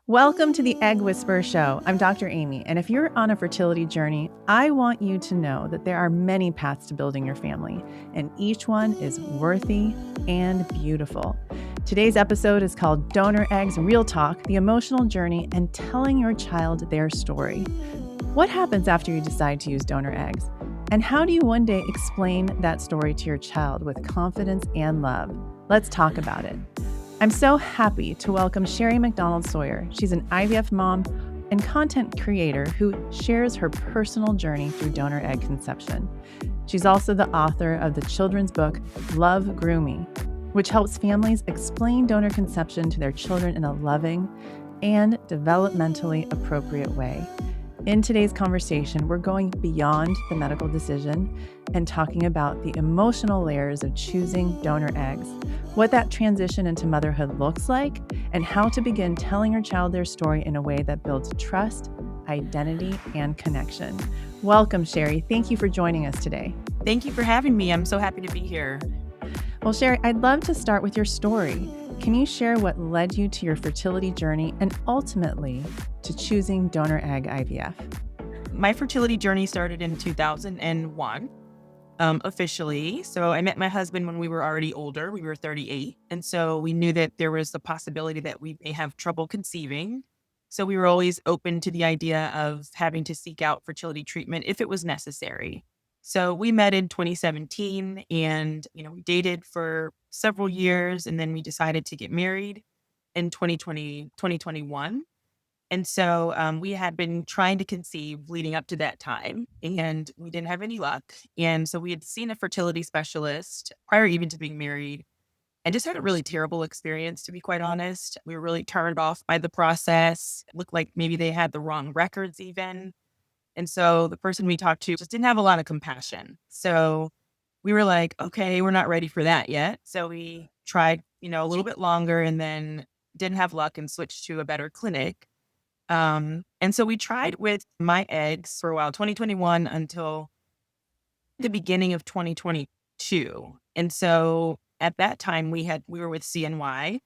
Welcome to the Egg Whisperer Show. I'm Dr. Amy, and if you're on a fertility journey, I want you to know that there are many paths to building your family, and each one is worthy and beautiful. Today's episode is called Donor Eggs Real Talk, the emotional journey, and telling your child their story. What happens after you decide to use donor eggs? And how do you one day explain that story to your child with confidence and love? Let's talk about it. I'm so happy to welcome Sherri McDonald Sawyerr. She's an IVF mom and content creator who shares her personal journey through donor egg conception. She's also the author of the children's book, Love Groom Me, which helps families explain donor conception to their children in a loving and developmentally appropriate way. In today's conversation, we're going beyond the medical decision and talking about the emotional layers of choosing donor eggs, what that transition into motherhood looks like, and how to begin telling your child their story in a way that builds trust, identity, and connection. Welcome, Sherri. Thank you for joining us today. Thank you for having me. I'm so happy to be here. Well, Sherri, I'd love to start with your story. Can you share what led you to your fertility journey and ultimately to choosing donor egg IVF? My fertility journey started in 2001, officially. So I met my husband when we were already older. We were 38. And so we knew that there was the possibility that we may have trouble conceiving. So we were always open to the idea of having to seek out fertility treatment if it was necessary. So we met in 2017 and, we dated for several years and then we decided to get married in 2021. And so we had been trying to conceive leading up to that time and we didn't have any luck. And so we had seen a fertility specialist prior even to being married and just had a really terrible experience, to be quite honest. We were really turned off by the process. It looked like maybe they had the wrong records even. And so the person we talked to just didn't have a lot of compassion. So we were like, okay, we're not ready for that yet. So we tried, a little bit longer and then didn't have luck and switched to a better clinic. And so we tried with my eggs for a while, 2021 until the beginning of 2022. And so at that time we were with CNY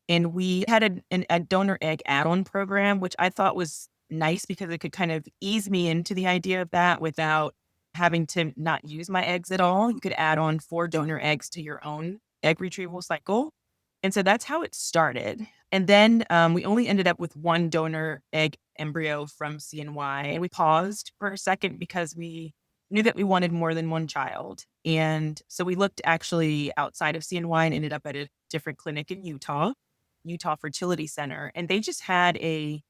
and we had a donor egg add-on program, which I thought was nice because it could kind of ease me into the idea of that without having to not use my eggs at all. You could add on 4 donor eggs to your own egg retrieval cycle. And so that's how it started. And then we only ended up with 1 donor egg embryo from CNY. And we paused for a second because we knew that we wanted more than 1 child. And so we looked actually outside of CNY and ended up at a different clinic in Utah Fertility Center. And they just had a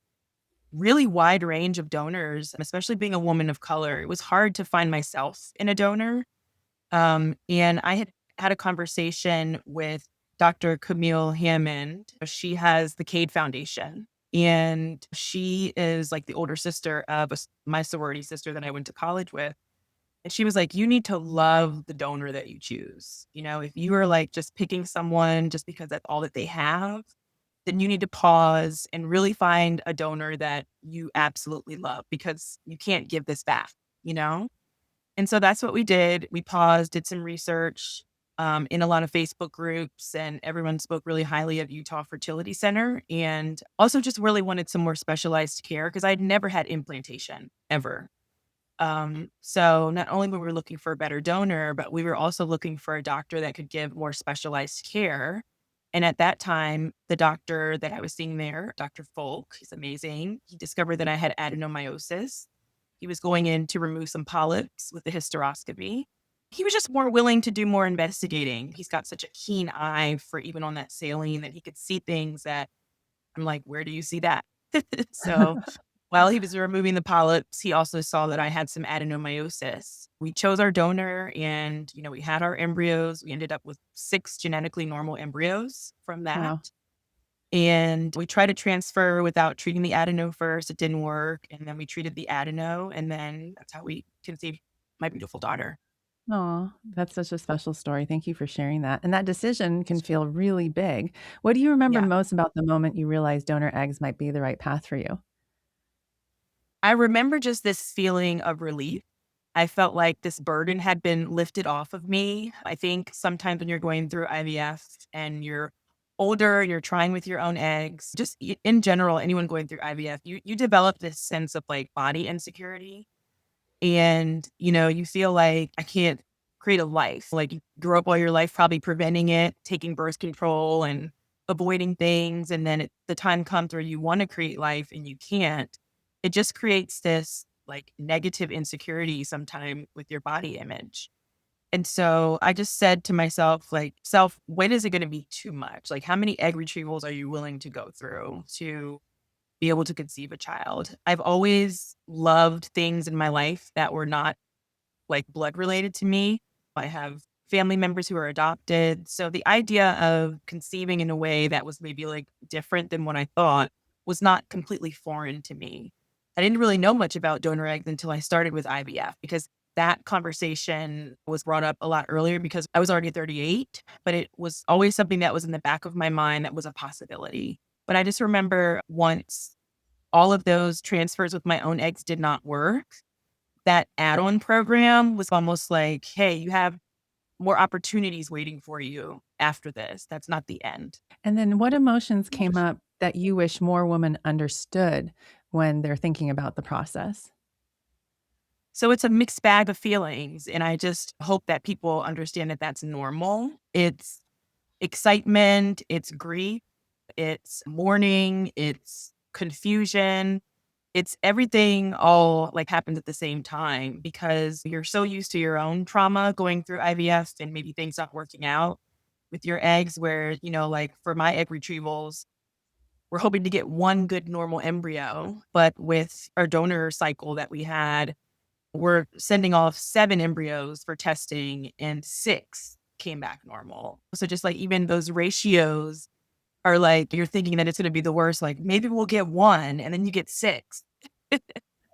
really wide range of donors, especially being a woman of color. It was hard to find myself in a donor. And I had a conversation with Dr. Camille Hammond. She has the Cade Foundation, and she is like the older sister of my sorority sister that I went to college with. And she was like, you need to love the donor that you choose. If you are like just picking someone just because that's all that they have, then you need to pause and really find a donor that you absolutely love because you can't give this back. And so that's what we did. We paused, did some research in a lot of Facebook groups, and everyone spoke really highly of Utah Fertility Center and also just really wanted some more specialized care because I'd never had implantation ever. So not only were we looking for a better donor, but we were also looking for a doctor that could give more specialized care. And at that time, the doctor that I was seeing there, Dr. Folk, he's amazing. He discovered that I had adenomyosis. He was going in to remove some polyps with the hysteroscopy. He was just more willing to do more investigating. He's got such a keen eye for even on that saline that he could see things that I'm like, where do you see that? So while he was removing the polyps, he also saw that I had some adenomyosis. We chose our donor and, we had our embryos. We ended up with 6 genetically normal embryos from that. Wow. And we tried to transfer without treating the adeno first. It didn't work. And then we treated the adeno. And then that's how we conceived my beautiful daughter. Oh, that's such a special story. Thank you for sharing that. And that decision can feel really big. What do you remember Yeah. most about the moment you realized donor eggs might be the right path for you? I remember just this feeling of relief. I felt like this burden had been lifted off of me. I think sometimes when you're going through IVF and you're older, you're trying with your own eggs, just in general, anyone going through IVF, you develop this sense of like body insecurity. And, you feel like I can't create a life. Like you grew up all your life probably preventing it, taking birth control and avoiding things. And then the time comes where you want to create life and you can't. It just creates this like negative insecurity sometime with your body image. And so I just said to myself, like, self, when is it going to be too much? Like, how many egg retrievals are you willing to go through to be able to conceive a child? I've always loved things in my life that were not like blood related to me. I have family members who are adopted. So the idea of conceiving in a way that was maybe like different than what I thought was not completely foreign to me. I didn't really know much about donor eggs until I started with IVF because that conversation was brought up a lot earlier because I was already 38, but it was always something that was in the back of my mind that was a possibility. But I just remember once all of those transfers with my own eggs did not work, that add-on program was almost like, "Hey, you have more opportunities waiting for you after this. That's not the end." And then what emotions came up that you wish more women understood when they're thinking about the process? So it's a mixed bag of feelings, and I just hope that people understand that that's normal. It's excitement, it's grief, it's mourning, it's confusion. It's everything all like happens at the same time because you're so used to your own trauma going through IVF and maybe things not working out with your eggs where, like for my egg retrievals, we're hoping to get one good normal embryo, but with our donor cycle that we had, we're sending off 7 embryos for testing and 6 came back normal. So just like even those ratios are like you're thinking that it's going to be the worst, like maybe we'll get 1 and then you get 6.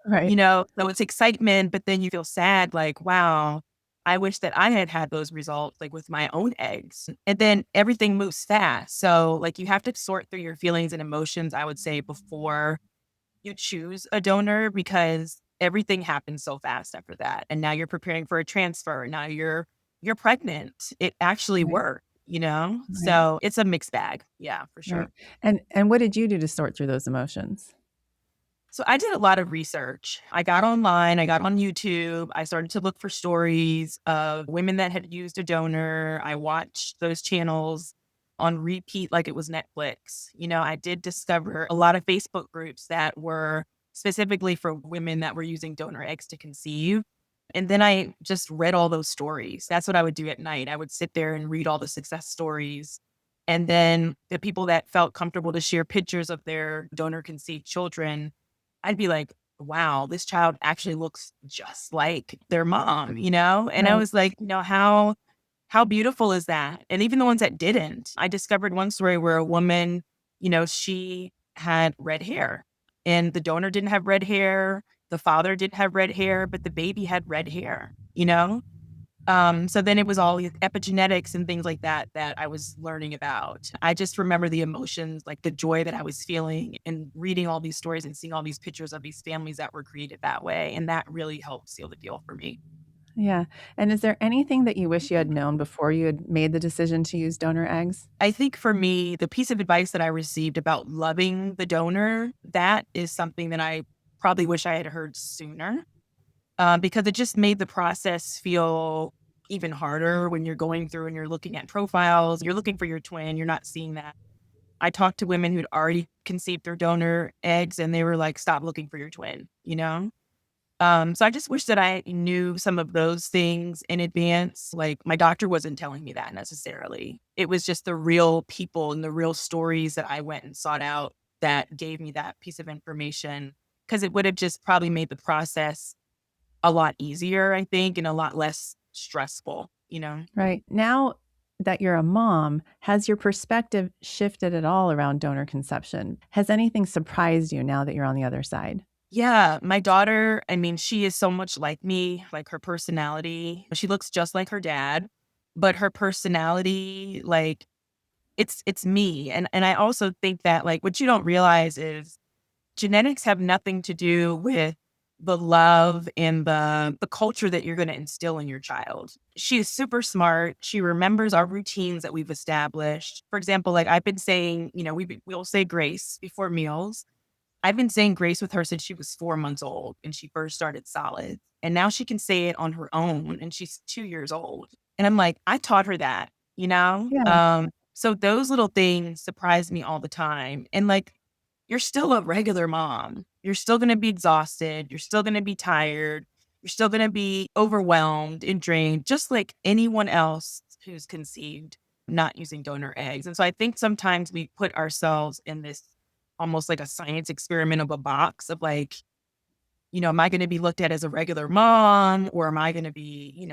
Right. So it's excitement, but then you feel sad, like, wow, I wish that I had had those results, like with my own eggs. And then everything moves fast. So, like, you have to sort through your feelings and emotions, I would say, before you choose a donor because everything happens so fast after that. And now you're preparing for a transfer. Now you're pregnant. It actually Right. worked. Right. So it's a mixed bag. Yeah, for Right. sure. And what did you do to sort through those emotions? So I did a lot of research. I got online, I got on YouTube. I started to look for stories of women that had used a donor. I watched those channels on repeat like it was Netflix. I did discover a lot of Facebook groups that were specifically for women that were using donor eggs to conceive. And then I just read all those stories. That's what I would do at night. I would sit there and read all the success stories. And then the people that felt comfortable to share pictures of their donor conceived children, I'd be like, wow, this child actually looks just like their mom. And I Right. was like, how beautiful is that? And even the ones that didn't. I discovered one story where a woman, she had red hair and the donor didn't have red hair. The father didn't have red hair, but the baby had red hair. So then it was all these epigenetics and things like that that I was learning about. I just remember the emotions, like the joy that I was feeling and reading all these stories and seeing all these pictures of these families that were created that way. And that really helped seal the deal for me. Yeah. And is there anything that you wish you had known before you had made the decision to use donor eggs? I think for me, the piece of advice that I received about loving the donor, that is something that I probably wish I had heard sooner because it just made the process feel even harder when you're going through and you're looking at profiles. You're looking for your twin, you're not seeing that. I talked to women who'd already conceived their donor eggs and they were like, stop looking for your twin. So I just wish that I knew some of those things in advance. Like my doctor wasn't telling me that necessarily. It was just the real people and the real stories that I went and sought out that gave me that piece of information because it would have just probably made the process a lot easier, I think, and a lot less stressful. Right. Now that you're a mom, has your perspective shifted at all around donor conception? Has anything surprised you now that you're on the other side? Yeah, my daughter, I mean, she is so much like me, like her personality. She looks just like her dad, but her personality, like it's me. And I also think that like what you don't realize is genetics have nothing to do with the love and the culture that you're going to instill in your child. She is super smart. She remembers our routines that we've established. For example, like I've been saying, we'll say grace before meals. I've been saying grace with her since she was 4 months old and she first started solids. And now she can say it on her own and she's 2 years old. And I'm like, I taught her that, you know? Yeah. So those little things surprise me all the time. And like, you're still a regular mom. You're still going to be exhausted. You're still going to be tired. You're still going to be overwhelmed and drained, just like anyone else who's conceived not using donor eggs. And so I think sometimes we put ourselves in this almost like a science experiment of a box of like, am I going to be looked at as a regular mom or am I going to be,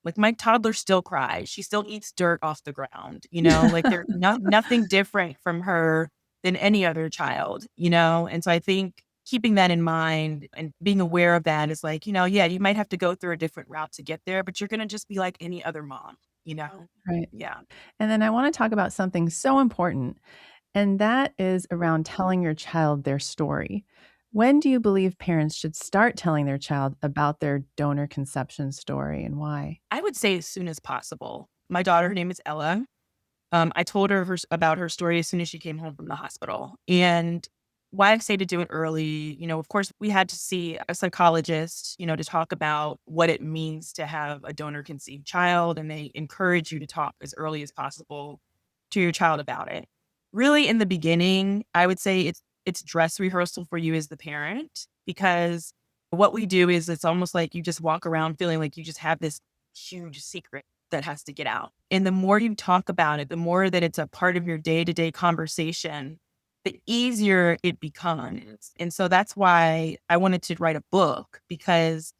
like my toddler still cries. She still eats dirt off the ground, like there's nothing different from her than any other child. And so I think keeping that in mind and being aware of that is like, yeah, you might have to go through a different route to get there, but you're going to just be like any other mom. Right. Yeah. And then I want to talk about something so important, and that is around telling your child their story. When do you believe parents should start telling their child about their donor conception story and why? I would say as soon as possible. My daughter, her name is Ella. I told her about her story as soon as she came home from the hospital. And why I say to do it early, of course, we had to see a psychologist, to talk about what it means to have a donor conceived child. And they encourage you to talk as early as possible to your child about it. Really, in the beginning, I would say it's dress rehearsal for you as the parent, because what we do is it's almost like you just walk around feeling like you just have this huge secret that has to get out. And the more you talk about it, the more that it's a part of your day-to-day conversation, the easier it becomes. And so that's why I wanted to write a book, because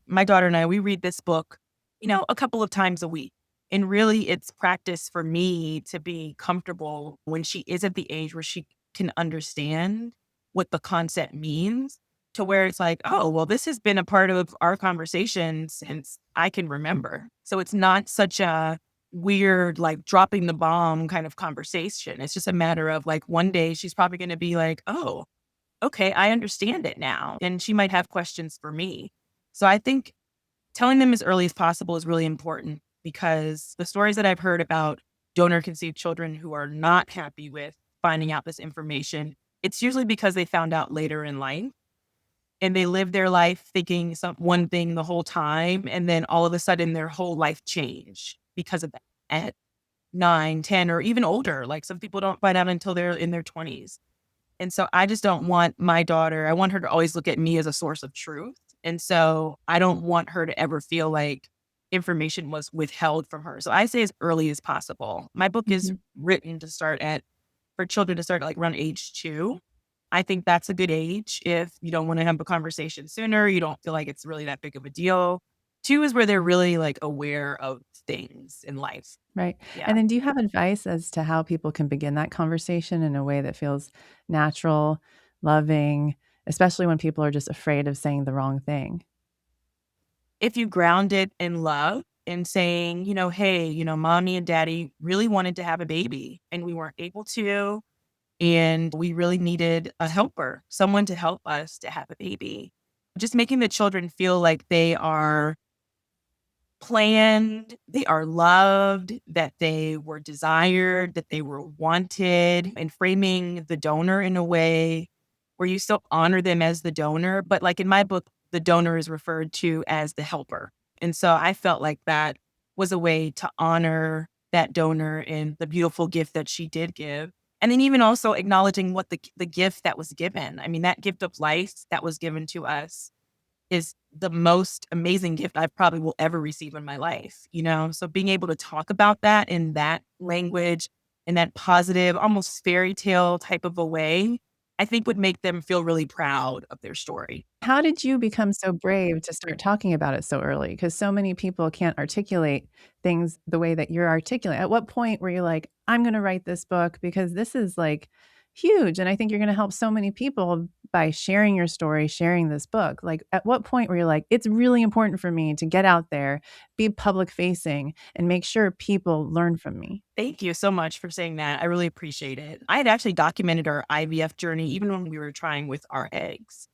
my daughter and I, we read this book, a couple of times a week. And really it's practice for me to be comfortable when she is at the age where she can understand what the concept means, to where it's like, oh, well, this has been a part of our conversation since I can remember. So it's not such a weird, like dropping the bomb kind of conversation. It's just a matter of like one day she's probably going to be like, oh, okay, I understand it now. And she might have questions for me. So I think telling them as early as possible is really important, because the stories that I've heard about donor conceived children who are not happy with finding out this information, it's usually because they found out later in life and they live their life thinking one thing the whole time. And then all of a sudden their whole life changed because of that at 9, 10, or even older. Like some people don't find out until they're in their 20s. And so I just don't want my daughter, I want her to always look at me as a source of truth. And so I don't want her to ever feel like information was withheld from her. So I say as early as possible. My book is Mhm. written for children to start like around age 2. I think that's a good age if you don't want to have a conversation sooner. You don't feel like it's really that big of a deal. 2 is where they're really like aware of things in life. Right. Yeah. And then do you have advice as to how people can begin that conversation in a way that feels natural, loving, especially when people are just afraid of saying the wrong thing? If you ground it in love and saying, hey, mommy and daddy really wanted to have a baby and we weren't able to. And we really needed a helper, someone to help us to have a baby. Just making the children feel like they are planned, they are loved, that they were desired, that they were wanted, and framing the donor in a way where you still honor them as the donor. But like in my book, the donor is referred to as the helper. And so I felt like that was a way to honor that donor and the beautiful gift that she did give. And then even also acknowledging what the gift that was given. I mean, that gift of life that was given to us is the most amazing gift I probably will ever receive in my life. So being able to talk about that in that language, in that positive, almost fairy tale type of a way, I think would make them feel really proud of their story. How did you become so brave to start talking about it so early? Because so many people can't articulate things the way that you're articulating. At what point were you like, I'm going to write this book because this is like huge. And I think you're going to help so many people by sharing your story, sharing this book. Like, at what point were you like, it's really important for me to get out there, be public facing, and make sure people learn from me? Thank you so much for saying that. I really appreciate it. I had actually documented our IVF journey even when we were trying with our eggs.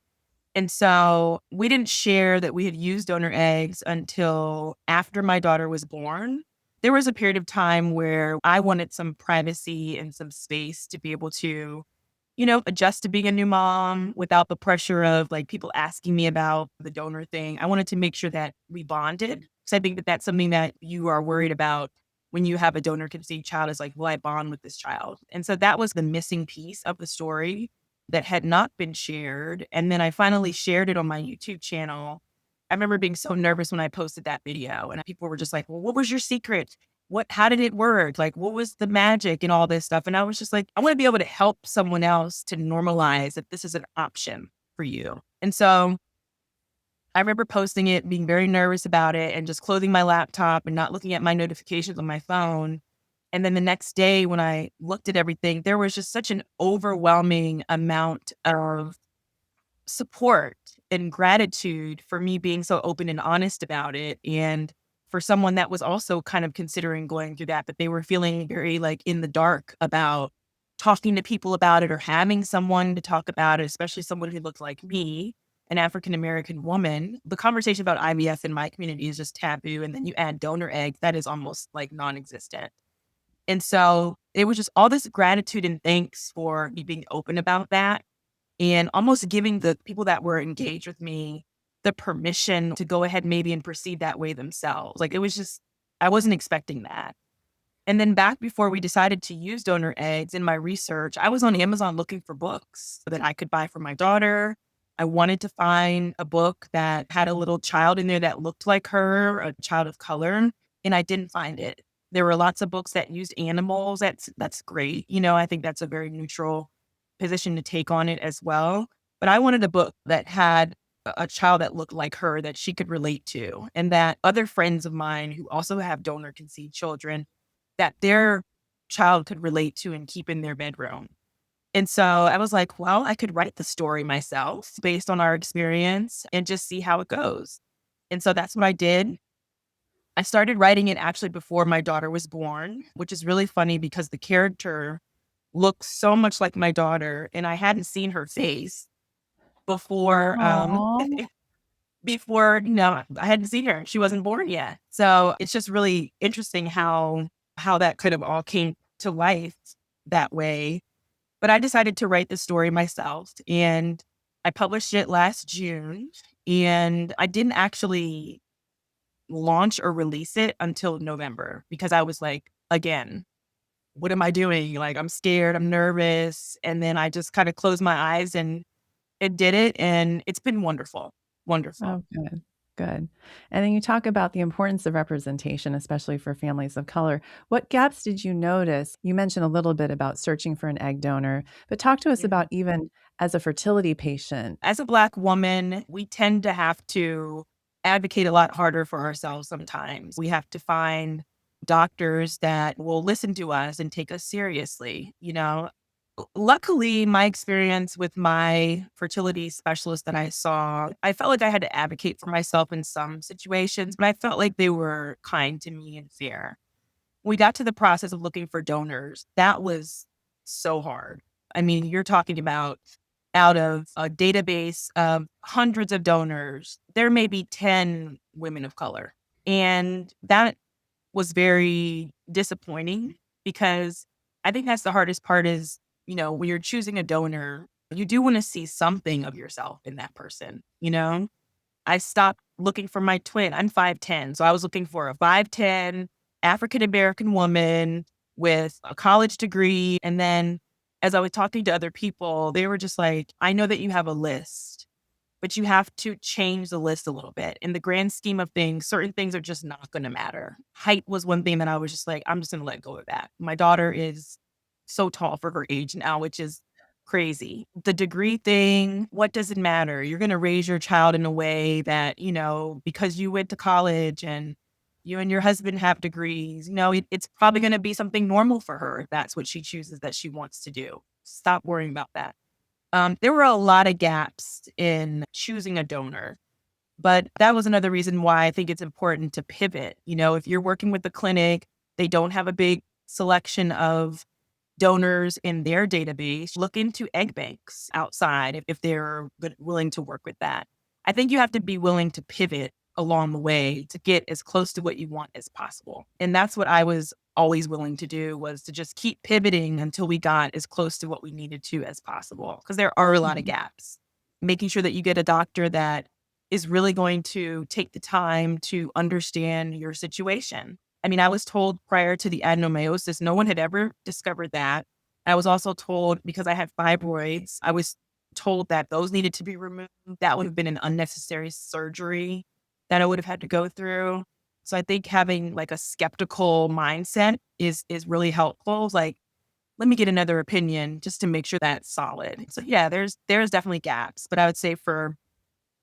And so we didn't share that we had used donor eggs until after my daughter was born. There was a period of time where I wanted some privacy and some space to be able to, adjust to being a new mom without the pressure of like people asking me about the donor thing. I wanted to make sure that we bonded because I think that that's something that you are worried about when you have a donor conceived child is like, will I bond with this child? And so that was the missing piece of the story that had not been shared. And then I finally shared it on my YouTube channel. I remember being so nervous when I posted that video and people were just like, well, what was your secret? How did it work? Like, what was the magic and all this stuff? And I was just like, I want to be able to help someone else to normalize that this is an option for you. And so I remember posting it, being very nervous about it and just closing my laptop and not looking at my notifications on my phone. And then the next day when I looked at everything, there was just such an overwhelming amount of support and gratitude for me being so open and honest about it. And for someone that was also kind of considering going through that, but they were feeling very like in the dark about talking to people about it or having someone to talk about it, especially someone who looked like me, an African American woman. The conversation about IVF in my community is just taboo. And then you add donor eggs, that is almost like non existent. And so it was just all this gratitude and thanks for me being open about that and almost giving the people that were engaged with me the permission to go ahead maybe and proceed that way themselves. Like it was just, I wasn't expecting that. And then back before we decided to use donor eggs in my research, I was on Amazon looking for books that I could buy for my daughter. I wanted to find a book that had a little child in there that looked like her, a child of color, and I didn't find it. There were lots of books that used animals. That's great. I think that's a very neutral position to take on it as well. But I wanted a book that had a child that looked like her that she could relate to, and that other friends of mine who also have donor conceived children that their child could relate to and keep in their bedroom. And so I was like, well, I could write the story myself based on our experience and just see how it goes. And so that's what I did. I started writing it actually before my daughter was born, which is really funny because the character looks so much like my daughter and I hadn't seen her face before Oh, before, I hadn't seen her. She wasn't born yet. So it's just really interesting how that could have all came to life that way. But I decided to write the story myself and I published it last June and I didn't actually launch or release it until November because I was like, again, what am I doing? Like I'm scared, I'm nervous. And then I just kind of closed my eyes and it did it. And it's been wonderful. Wonderful. oh, good. Good. And then you talk about the importance of representation, especially for families of color. What gaps did you notice? You mentioned a little bit about searching for an egg donor, but talk to us Yeah. about even as a fertility patient. As a Black woman, we tend to have to advocate a lot harder for ourselves sometimes. We have to find doctors that will listen to us and take us seriously. Luckily, my experience with my fertility specialist that I saw, I felt like I had to advocate for myself in some situations, but I felt like they were kind to me and fair. We got to the process of looking for donors. That was so hard. I mean, you're talking about out of a database of hundreds of donors, there may be 10 women of color. And that was very disappointing because I think that's the hardest part is, when you're choosing a donor, you do want to see something of yourself in that person. I stopped looking for my twin. I'm 5'10". So I was looking for a 5'10" African American woman with a college degree. And then as I was talking to other people, they were just like, I know that you have a list, but you have to change the list a little bit. In the grand scheme of things, certain things are just not going to matter. Height was one thing that I was just like, I'm just going to let go of that. My daughter is so tall for her age now, which is crazy. The degree thing, what does it matter? You're going to raise your child in a way that, because you went to college and you and your husband have degrees, it's probably going to be something normal for her if that's what she chooses that she wants to do. Stop worrying about that. There were a lot of gaps in choosing a donor, but that was another reason why I think it's important to pivot. If you're working with the clinic, they don't have a big selection of donors in their database, look into egg banks outside if they're willing to work with that. I think you have to be willing to pivot along the way to get as close to what you want as possible. And that's what I was always willing to do, was to just keep pivoting until we got as close to what we needed to as possible. Because there are a lot of Mhm. gaps. Making sure that you get a doctor that is really going to take the time to understand your situation. I mean, I was told prior to the adenomyosis, no one had ever discovered that. I was also told, because I had fibroids, I was told that those needed to be removed. That would have been an unnecessary surgery that I would have had to go through. So I think having like a skeptical mindset is really helpful. It's like, let me get another opinion just to make sure that's solid. So yeah, there's definitely gaps, but I would say for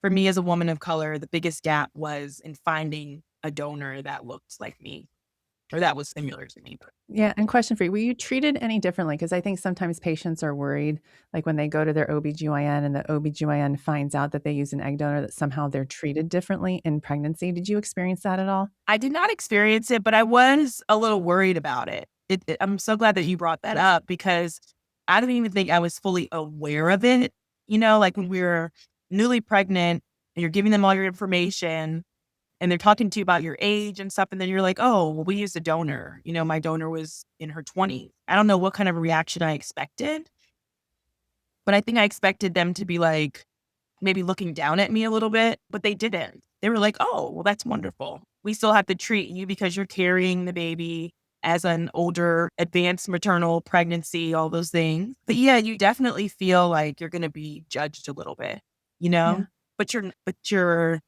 me as a woman of color, the biggest gap was in finding a donor that looked like me or that was similar to me. Yeah, and question for you, were you treated any differently? Because I think sometimes patients are worried, like when they go to their OBGYN and the OBGYN finds out that they use an egg donor, that somehow they're treated differently in pregnancy. Did you experience that at all? I did not experience it, but I was a little worried about it. I'm so glad that you brought that up because I didn't even think I was fully aware of it. Like when we were newly pregnant and you're giving them all your information and they're talking to you about your age and stuff. And then you're like, oh, well, we used a donor. My donor was in her 20s. I don't know what kind of reaction I expected, but I think I expected them to be like, maybe looking down at me a little bit, but they didn't. They were like, oh, well, that's wonderful. We still have to treat you because you're carrying the baby as an older, advanced maternal pregnancy, all those things. But yeah, you definitely feel like you're going to be judged a little bit, you know? Yeah. But you're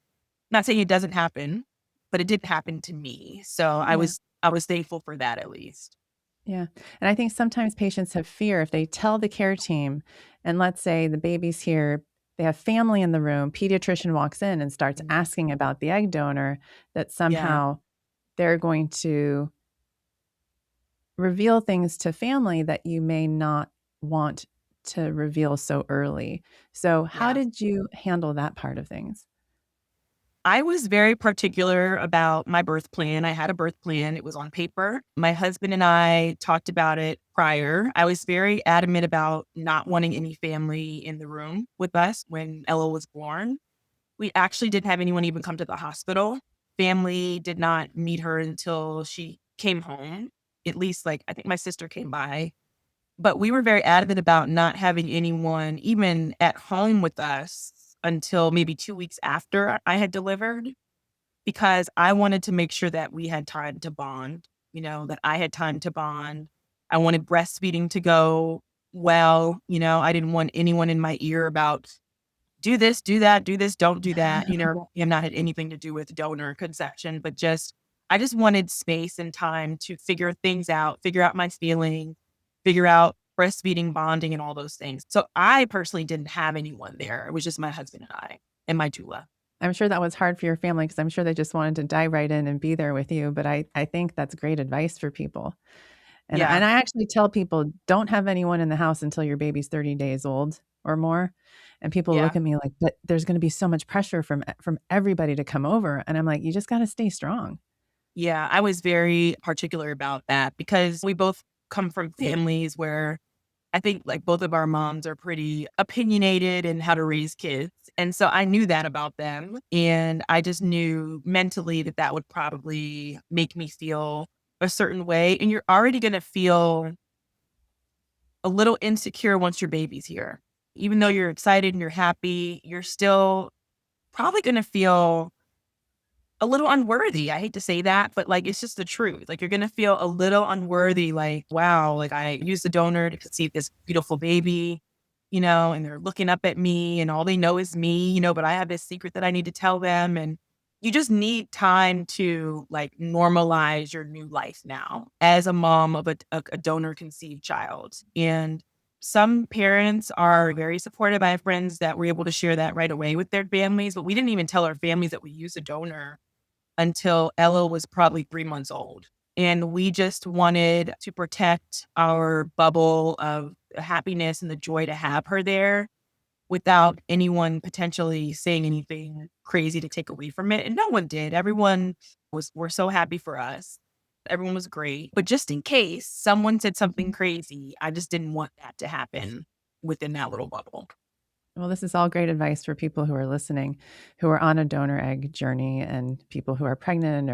not saying it doesn't happen, but it did happen to me. So I Yeah. was I was thankful for that at least. Yeah. And I think sometimes patients have fear if they tell the care team, and let's say the baby's here, they have family in the room, pediatrician walks in and starts Mhm. asking about the egg donor, that Yeah. somehow they're going to reveal things to family that you may not want to reveal so early. So, how Yeah. did you handle that part of things? I was very particular about my birth plan. I had a birth plan. It was on paper. My husband and I talked about it prior. I was very adamant about not wanting any family in the room with us when Ella was born. We actually didn't have anyone even come to the hospital. Family did not meet her until she came home. At least, like, I think my sister came by. But we were very adamant about not having anyone even at home with us until maybe 2 weeks after I had delivered, because I wanted to make sure that we had time to bond, that I had time to bond. I wanted breastfeeding to go well. I didn't want anyone in my ear about do this, do that, do this, don't do that. Have not had anything to do with donor conception, but I just wanted space and time to figure things out, figure out my feelings, figure out breastfeeding, bonding, and all those things. So I personally didn't have anyone there. It was just my husband and I and my doula. I'm sure that was hard for your family because I'm sure they just wanted to dive right in and be there with you. But I think that's great advice for people. And Yeah. I actually tell people, don't have anyone in the house until your baby's 30 days old or more. And people look Yeah. at me like, but there's going to be so much pressure from everybody to come over. And I'm like, you just got to stay strong. Yeah. I was very particular about that because we both come from families where I think like both of our moms are pretty opinionated in how to raise kids. And so I knew that about them. And I just knew mentally that that would probably make me feel a certain way. And you're already going to feel a little insecure once your baby's here. Even though you're excited and you're happy, you're still probably going to feel a little unworthy. I hate to say that, but like it's just the truth. Like you're gonna feel a little unworthy, like, wow, like I used the donor to conceive this beautiful baby, and they're looking up at me and all they know is me, but I have this secret that I need to tell them. And you just need time to like normalize your new life now as a mom of a donor conceived child. And some parents are very supportive. I have friends that were able to share that right away with their families, but we didn't even tell our families that we used a donor until Ella was probably 3 months old. And we just wanted to protect our bubble of happiness and the joy to have her there without anyone potentially saying anything crazy to take away from it. And no one did. Everyone were so happy for us. Everyone was great. But just in case someone said something crazy, I just didn't want that to happen within that little bubble. Well, this is all great advice for people who are listening, who are on a donor egg journey and people who are pregnant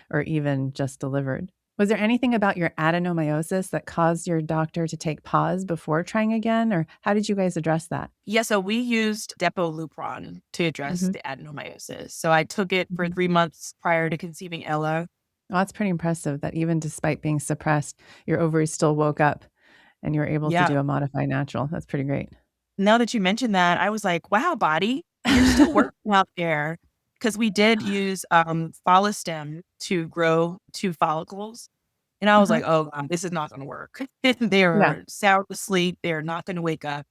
or even just delivered. Was there anything about your adenomyosis that caused your doctor to take pause before trying again? Or how did you guys address that? Yeah, so we used Depo Lupron to address Hmm. the adenomyosis. So I took it for Hmm. 3 months prior to conceiving Ella. Well, that's pretty impressive that even despite being suppressed, your ovaries still woke up and you were able to do Yeah. a modified natural. That's pretty great. Now that you mentioned that, I was like, wow, body, you're still working out there. Because we did use follistem to grow 2 follicles. And I was Uh-huh. like, oh, God, this is not going to work. They Yeah. are sound asleep. They're not going to wake up.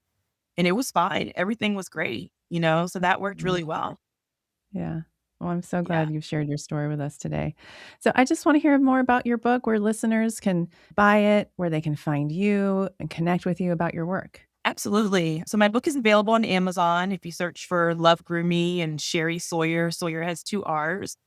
And it was fine. Everything was great, so that worked Yeah. really well. Yeah. Well, I'm so Yeah. glad you've shared your story with us today. So I just want to hear more about your book, where listeners can buy it, where they can find you and connect with you about your work. Absolutely. So my book is available on Amazon. If you search for Love Groom Me and Sherri Sawyer, Sawyer has 2 R's.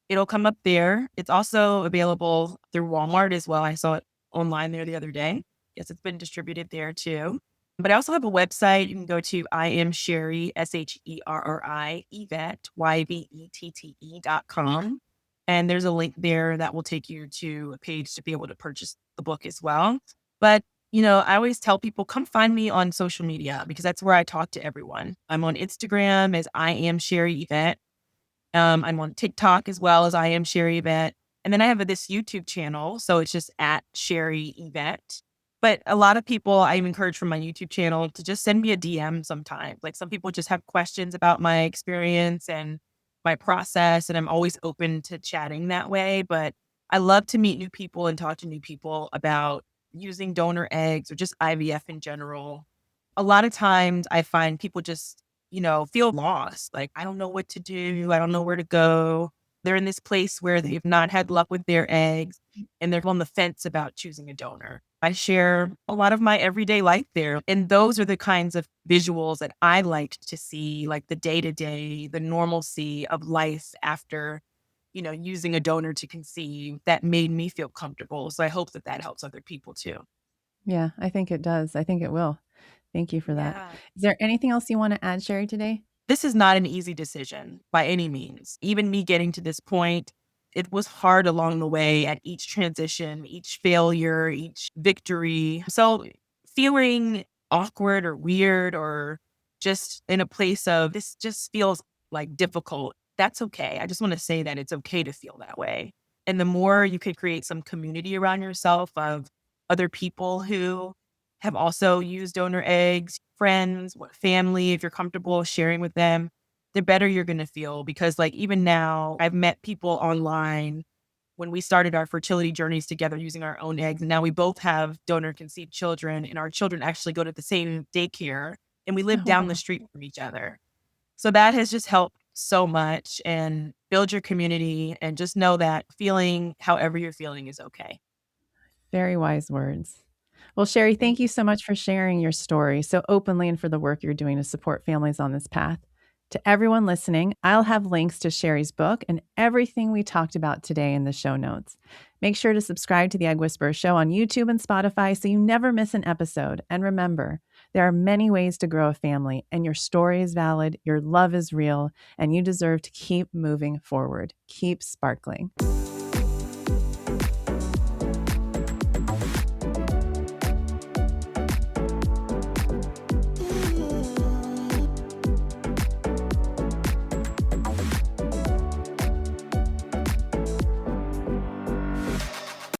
It'll come up there. It's also available through Walmart as well. I saw it online there the other day. Yes, it's been distributed there too. But I also have a website. You can go to I am Sherri, SHERRI, Yvette, YVETTE.com. And there's a link there that will take you to a page to be able to purchase the book as well. But I always tell people, come find me on social media because that's where I talk to everyone. I'm on Instagram as I am Sherri Yvette. I'm on TikTok as well as I am Sherri Yvette. And then I have this YouTube channel. So it's just at Sherri Yvette. But a lot of people I encourage from my YouTube channel to just send me a DM sometimes. Like some people just have questions about my experience and my process. And I'm always open to chatting that way. But I love to meet new people and talk to new people about using donor eggs or just IVF in general. A lot of times I find people just feel lost. Like, I don't know what to do. I don't know where to go. They're in this place where they've not had luck with their eggs and they're on the fence about choosing a donor. I share a lot of my everyday life there. And those are the kinds of visuals that I like to see, like the day to day, the normalcy of life after, using a donor to conceive that made me feel comfortable. So I hope that that helps other people too. Yeah, I think it does. I think it will. Thank you for that. Yeah. Is there anything else you want to add, Sherri, today? This is not an easy decision by any means. Even me getting to this point, it was hard along the way at each transition, each failure, each victory. So feeling awkward or weird or just in a place of this just feels like difficult, that's okay. I just want to say that it's okay to feel that way. And the more you could create some community around yourself of other people who have also used donor eggs, friends, family, if you're comfortable sharing with them, the better you're going to feel. Because, like, even now, I've met people online when we started our fertility journeys together using our own eggs. And now we both have donor conceived children, and our children actually go to the same daycare and we live Oh, down the wow. street from each other. So that has just helped so much and build your community and just know that feeling however you're feeling is okay. Very wise words. Well, Sherri, thank Thank you you. so much for sharing your story so openly and for the work you're doing to support families on this path. To everyone listening, I'll have links to Sherri's book and everything we talked about today in the show notes. Make sure to subscribe to the Egg Whisperer Show on YouTube and Spotify so you never miss an episode. And remember, there are many ways to grow a family, and your story is valid, your love is real, and you deserve to keep moving forward. Keep sparkling.